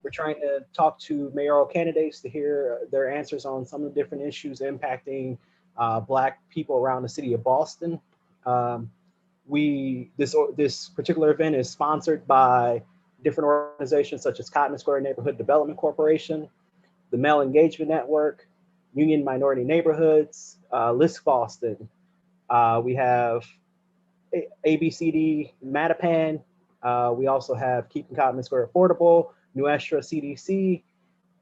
We're trying to talk to mayoral candidates to hear their answers on some of the different issues impacting Black people around the city of Boston. Um, this particular event is sponsored by different organizations such as Cotton Square Neighborhood Development Corporation, the Male Engagement Network, Union Minority Neighborhoods, List Boston. We have ABCD Mattapan. We also have Keeping Cotton Square Affordable, Nuestra CDC,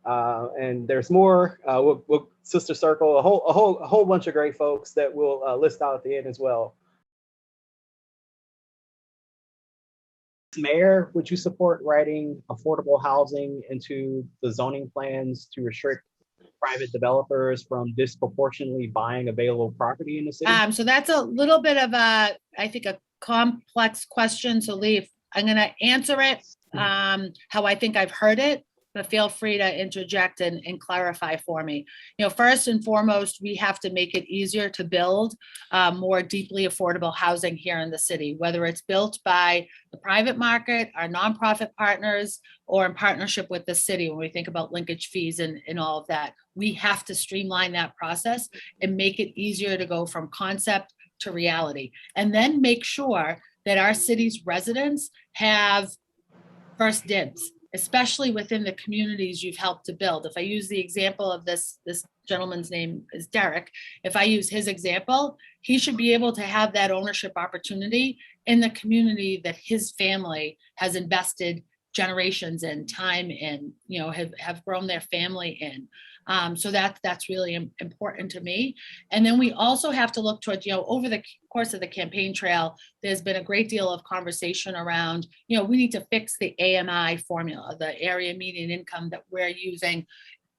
and there's more. We'll Sister Circle, a whole bunch of great folks that we'll list out at the end as well. Mayor, would you support writing affordable housing into the zoning plans to restrict private developers from disproportionately buying available property in the city? So that's a little bit of a, I think, a complex question. So Lee, I'm going to answer it how I think I've heard it, but feel free to interject and clarify for me. First and foremost, we have to make it easier to build more deeply affordable housing here in the city, whether it's built by the private market, our nonprofit partners, or in partnership with the city when we think about linkage fees and all of that. We have to streamline that process and make it easier to go from concept to reality. And then make sure that our city's residents have first dibs, especially within the communities you've helped to build. If I use the example of this gentleman's name is Derek, if I use his example, he should be able to have that ownership opportunity in the community that his family has invested generations in, time in, have grown their family in. So that's really important to me. And then we also have to look towards, over the course of the campaign trail, there's been a great deal of conversation around, we need to fix the AMI formula, the area median income that we're using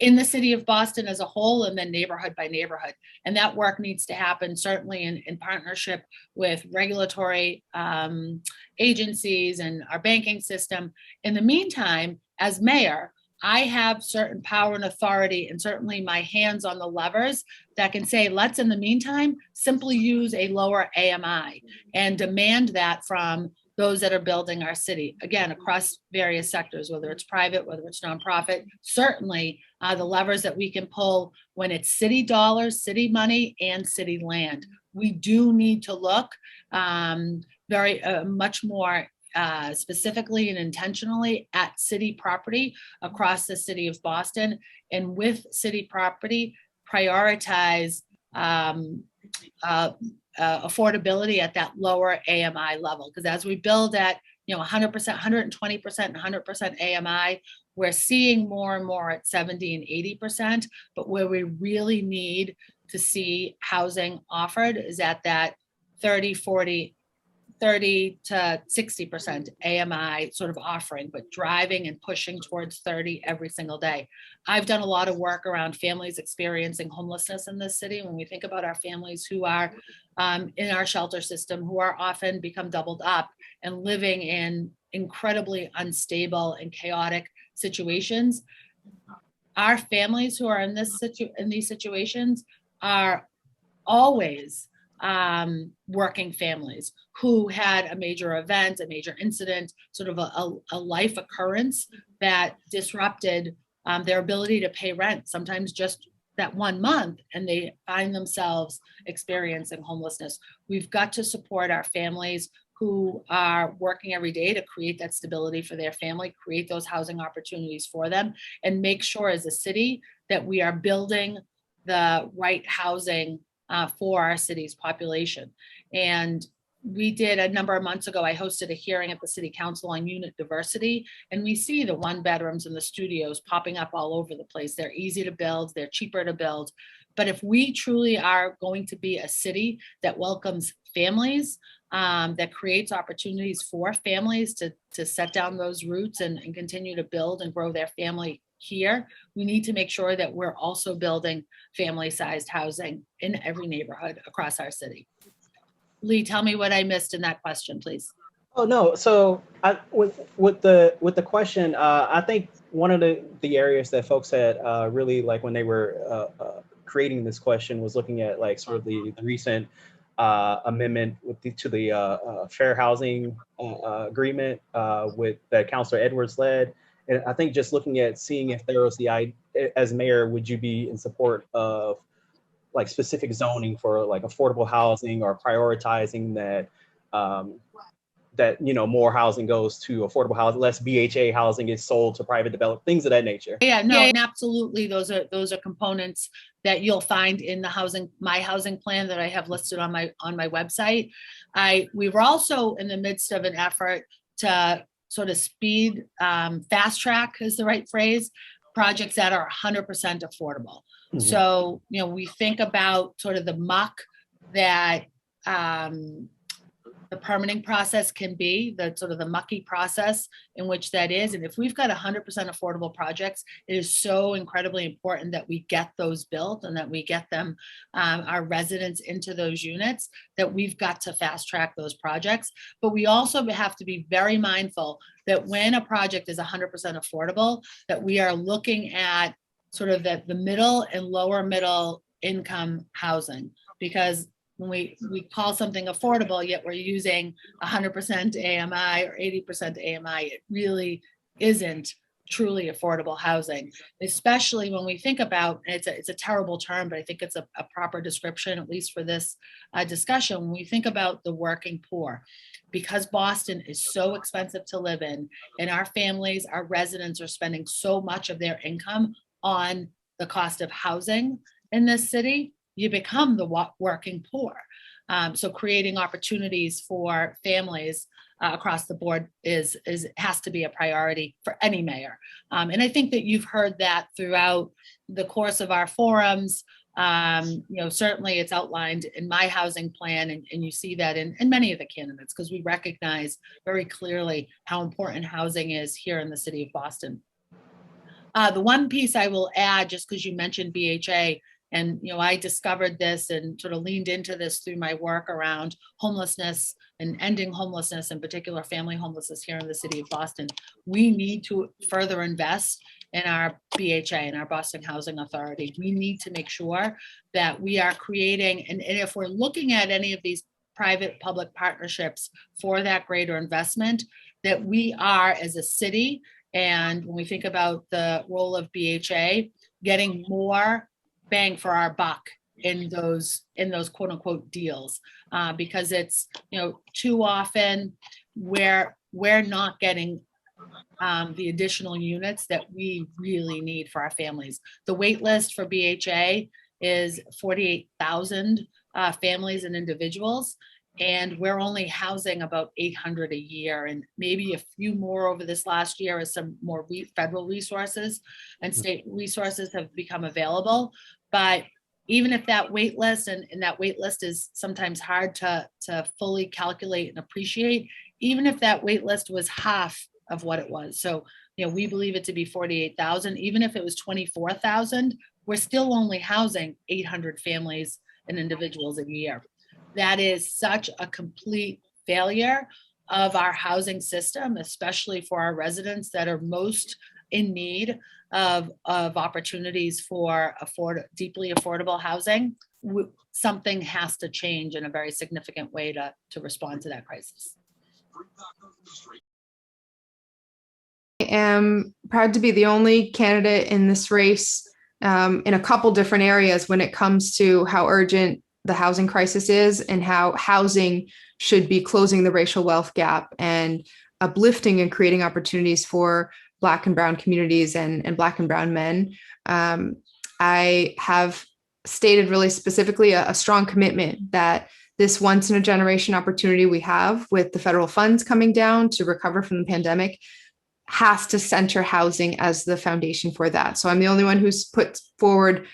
in the city of Boston as a whole, and then neighborhood by neighborhood. And that work needs to happen certainly in partnership with regulatory agencies and our banking system. In the meantime, as mayor, I have certain power and authority and certainly my hands on the levers that can say, let's in the meantime, simply use a lower AMI and demand that from those that are building our city, again, across various sectors, whether it's private, whether it's nonprofit, certainly the levers that we can pull when it's city dollars, city money, and city land. We do need to look very much more specifically and intentionally at city property across the city of Boston, and with city property, prioritize affordability at that lower AMI level. Because as we build at 100%, 120%, 100% AMI, we're seeing more and more at 70 and 80%. But where we really need to see housing offered is at that 30, 40, 30 to 60% AMI sort of offering, but driving and pushing towards 30 every single day. I've done a lot of work around families experiencing homelessness in this city. When we think about our families who are in our shelter system, who are often become doubled up and living in incredibly unstable and chaotic situations, our families who are in these situations are always working families who had a major event, a major incident, sort of a life occurrence that disrupted their ability to pay rent, sometimes just that 1 month, and they find themselves experiencing homelessness. We've got to support our families who are working every day to create that stability for their family, create those housing opportunities for them, and make sure as a city that we are building the right housing for our city's population. And we did a number of months ago, I hosted a hearing at the city council on unit diversity, and we see the 1-bedrooms and the studios popping up all over the place. They're easy to build, they're cheaper to build. But if we truly are going to be a city that welcomes families, that creates opportunities for families to set down those roots and continue to build and grow their family here, we need to make sure that we're also building family-sized housing in every neighborhood across our city. Lee, tell me what I missed in that question, please. Oh no, so with the question, I think one of the areas that folks had really like when they were creating this question was looking at like sort of the recent amendment to the fair housing agreement with that Councilor Edwards led. And I think just looking at seeing if there was as mayor, would you be in support of like specific zoning for like affordable housing, or prioritizing that more housing goes to affordable housing, less BHA housing is sold to private developers, things of that nature? Yeah, no, and absolutely, those are components that you'll find in my housing plan that I have listed on my website. We were also in the midst of an effort to sort of speed, fast track is the right phrase, projects that are 100% affordable. Mm-hmm. So, we think about sort of the muck that the permitting process can be, the sort of the mucky process in which that is. And if we've got 100% affordable projects, it is so incredibly important that we get those built and that we get them, our residents into those units, that we've got to fast track those projects. But we also have to be very mindful that when a project is 100% affordable, that we are looking at sort of the middle and lower middle income housing, because when we call something affordable, yet we're using 100% AMI or 80% AMI, it really isn't truly affordable housing, especially when we think about, it's a terrible term, but I think it's a proper description, at least for this discussion, when we think about the working poor. Because Boston is so expensive to live in, and our families, our residents are spending so much of their income on the cost of housing in this city, you become the working poor. So creating opportunities for families across the board has to be a priority for any mayor. And I think that you've heard that throughout the course of our forums. Certainly it's outlined in my housing plan, and you see that in many of the candidates, because we recognize very clearly how important housing is here in the city of Boston. The one piece I will add, just because you mentioned BHA, and I discovered this and sort of leaned into this through my work around homelessness and ending homelessness, in particular family homelessness here in the city of Boston. We need to further invest in our BHA and our Boston Housing Authority. We need to make sure that we are creating, and if we're looking at any of these private-public partnerships for that greater investment, that we are, as a city, and when we think about the role of BHA, getting more bang for our buck in those quote unquote deals, because it's too often we're not getting the additional units that we really need for our families. The wait list for BHA is 48,000 families and individuals, and we're only housing about 800 a year, and maybe a few more over this last year as some more federal resources and state resources have become available. But even if that wait list, and that wait list is sometimes hard to fully calculate and appreciate, even if that wait list was half of what it was. So, we believe it to be 48,000. Even if it was 24,000, we're still only housing 800 families and individuals a year. That is such a complete failure of our housing system, especially for our residents that are most in need of opportunities for deeply affordable housing. Something has to change in a very significant way to respond to that crisis. I am proud to be the only candidate in this race in a couple different areas when it comes to how urgent the housing crisis is, and how housing should be closing the racial wealth gap and uplifting and creating opportunities for Black and Brown communities and Black and Brown men. I have stated really specifically a strong commitment that this once in a generation opportunity we have with the federal funds coming down to recover from the pandemic has to center housing as the foundation for that. So I'm the only one who's put forward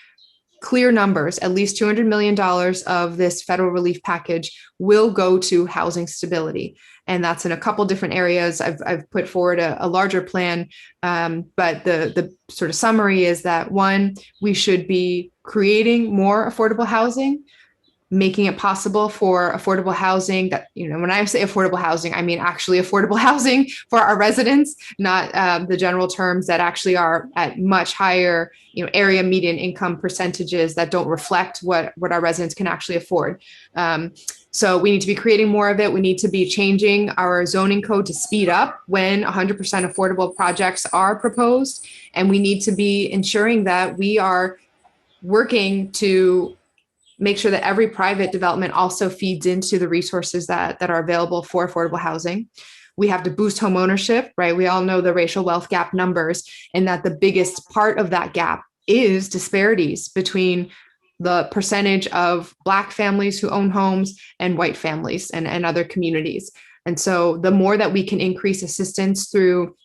clear numbers. At least $200 million of this federal relief package will go to housing stability. And that's in a couple different areas. I've put forward a larger plan, but the sort of summary is that, one, we should be creating more affordable housing, making it possible for affordable housing that, when I say affordable housing, I mean actually affordable housing for our residents, not the general terms that actually are at much higher, area median income percentages that don't reflect what our residents can actually afford. So we need to be creating more of it. We need to be changing our zoning code to speed up when 100% affordable projects are proposed. And we need to be ensuring that we are working to make sure that every private development also feeds into the resources that are available for affordable housing. We have to boost home ownership, right? We all know the racial wealth gap numbers, and that the biggest part of that gap is disparities between the percentage of Black families who own homes and white families and other communities. And so the more that we can increase assistance through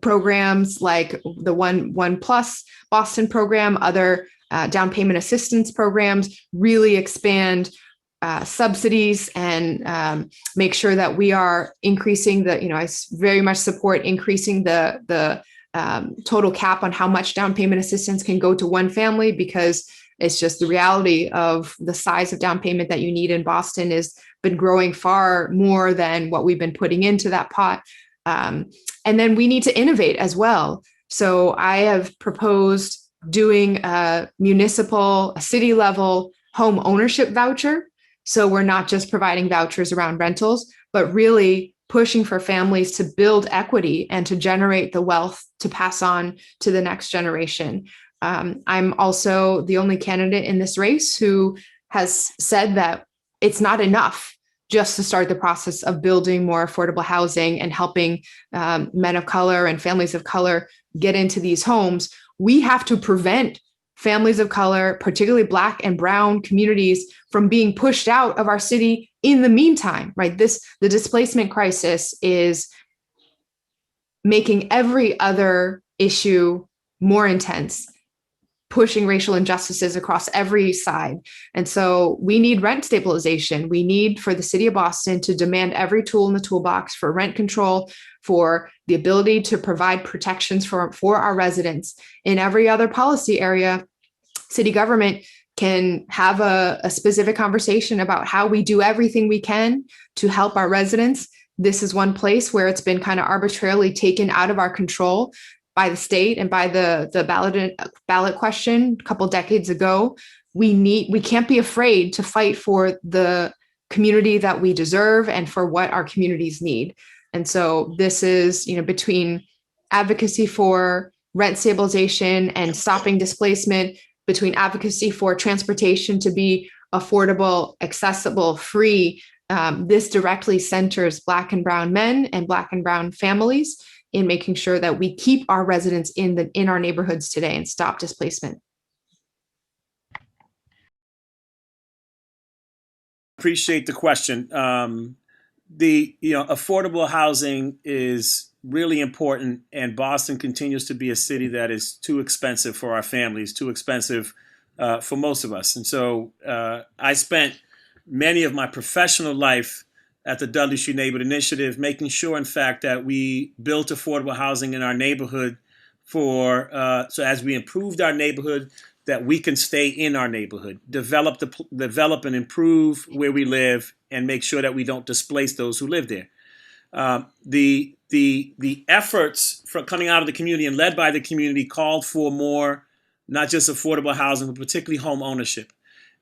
programs like the One Plus Boston program, other down payment assistance programs, really expand subsidies and make sure that we are increasing I very much support increasing the total cap on how much down payment assistance can go to one family, because it's just the reality of the size of down payment that you need in Boston has been growing far more than what we've been putting into that pot. And then we need to innovate as well. So I have proposed doing a city level home ownership voucher. So we're not just providing vouchers around rentals, but really pushing for families to build equity and to generate the wealth to pass on to the next generation. I'm also the only candidate in this race who has said that it's not enough just to start the process of building more affordable housing and helping men of color and families of color get into these homes. We have to prevent families of color, particularly Black and brown communities, from being pushed out of our city in the meantime, right? The displacement crisis is making every other issue more intense, pushing racial injustices across every side. And so we need rent stabilization. We need for the city of Boston to demand every tool in the toolbox for rent control, for the ability to provide protections for our residents. In every other policy area, city government can have a specific conversation about how we do everything we can to help our residents. This is one place where it's been kind of arbitrarily taken out of our control by the state and by the ballot question a couple decades ago. We can't be afraid to fight for the community that we deserve and for what our communities need. And so this is, between advocacy for rent stabilization and stopping displacement, between advocacy for transportation to be affordable, accessible, free. This directly centers Black and brown men and Black and brown families in making sure that we keep our residents in our neighborhoods today and stop displacement. Appreciate the question. Affordable housing is really important, and Boston continues to be a city that is too expensive for our families, too expensive for most of us. And so I spent many of my professional life at the Dudley Street Neighborhood Initiative, making sure, in fact, that we built affordable housing in our neighborhood so as we improved our neighborhood, that we can stay in our neighborhood, develop and improve where we live, and make sure that we don't displace those who live there. The efforts from coming out of the community and led by the community called for more, not just affordable housing, but particularly home ownership.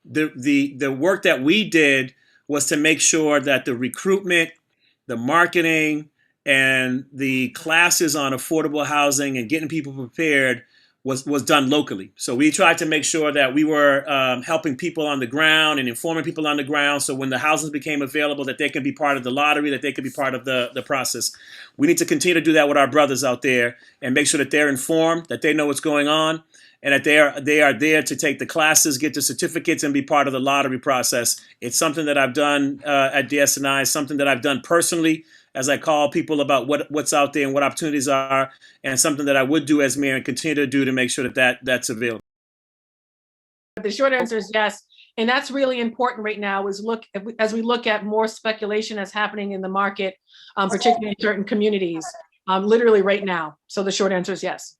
The work that we did was to make sure that the recruitment, the marketing, and the classes on affordable housing and getting people prepared was done locally. So we tried to make sure that we were helping people on the ground and informing people on the ground. So when the houses became available, that they can be part of the lottery, that they can be part of the process. We need to continue to do that with our brothers out there and make sure that they're informed, that they know what's going on, and that they are there to take the classes, get the certificates, and be part of the lottery process. It's something that I've done at DSNI, something that I've done personally as I call people about what's out there and what opportunities are, and something that I would do as mayor and continue to do to make sure that's available. The short answer is yes. And that's really important right now is as we look at more speculation that's happening in the market, particularly in certain communities, literally right now. So the short answer is yes.